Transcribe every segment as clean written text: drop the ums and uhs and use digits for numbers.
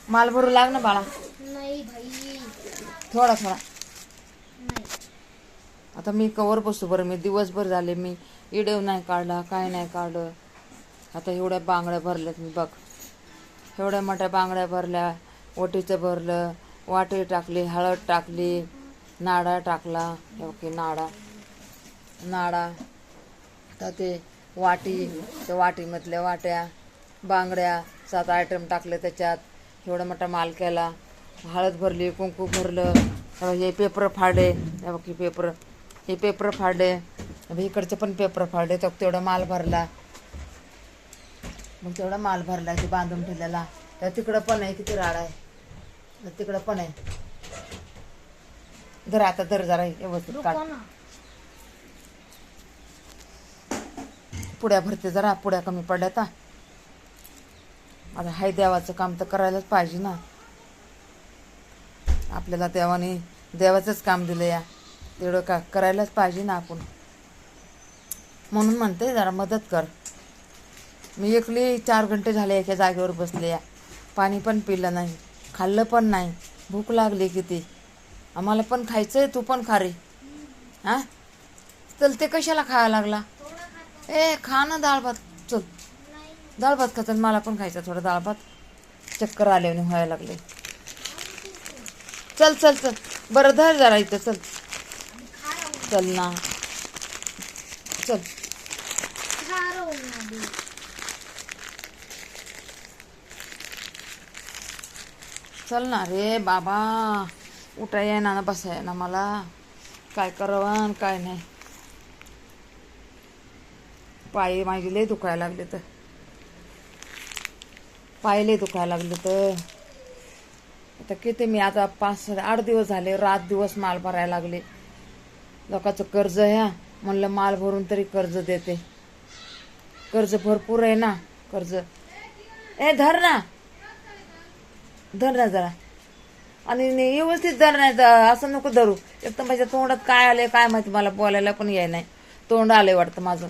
माल भरू लाग ना बाळा. नाही भाई. थोडा थोडा. नाही. आता मी कवर बसू बरं. मी दिवसभर झाले मी इडेव नाही काढला, काय नाही काढलं. आता एवढ्या बांगड्या भरल्यात मी बघ. एवढ्या मोठ्या बांगड्या भरल्या, ओटीचं भरलं, वाटी टाकली, हळद टाकली, नाडा टाकला. हे बघ नाडा नाडा. आता ते वाटी, त्या वाटीमधल्या वाट्या, बांगड्या, 7 आयटम टाकले त्याच्यात. एवढा मोठा माल केला. हळद भरली, कुंकू भरलं. हे पेपर फाडे. हे बघ हे पेपर फाडले. इकडचे पण पेपर फाडले. तर तेवढा माल भरला. मग तेवढा माल भरला ते बांधून ठेवलेला. तर तिकडं पण आहे, किती राड आहे. तिकडं पण आहे. धर आता धर जरा व्यवस्थित काढ. पुड्या भरते जरा. पुड्या कमी पडल्या आता. आता हाय देवाचं काम तर करायलाच पाहिजे ना. आपल्याला देवाने देवाचंच काम दिलं या. तेवढं का करायलाच पाहिजे ना आपण. म्हणून म्हणते जरा मदत कर. मी एकली 4 घंटे झाले एका जागेवर बसले या. पाणी पण पिलं नाही, खाल्लं पण नाही. भूक लागली किती. आम्हाला पण खायचं आहे, तू पण खा रे. हां चल. ते कशाला खायला लागला. ए खा ना डाळ भात. चल डाळ भात खातात. मला पण खायचं थोडं डाळ भात. चक्कर आल्याने व्हायला लागले. चल चल चल. बरं धर जरा इथं. चल चल ना. चल. चल ना रे बाबा. उठाय आहे ना, बसाय ना मला. काय करावं काय नाही. पाय माझे लय दुखायला लागले तर. पाय लय दुखायला लागले तर. आता किती मी आता 5-8 दिवस झाले रात दिवस माल भरायला लागले. लोकांचं कर्ज ह्या म्हणलं माल भरून तरी कर्ज देते. कर्ज भरपूर आहे ना. कर्ज ए धर ना. धर ना जरा. आणि व्यवस्थित धर नाही असं नको धरू. एक तर माझ्या तोंडात काय आलंय काय माहिती. मला बोलायला पण याय नाही. तोंड आलंय वाटतं माझं.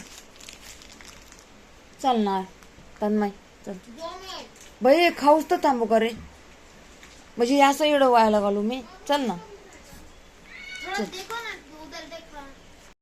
चल ना तन्मय चल. बाई खाऊच तर थांबू का रे. म्हणजे असं एवढं व्हायला घालू मी. चल ना चल.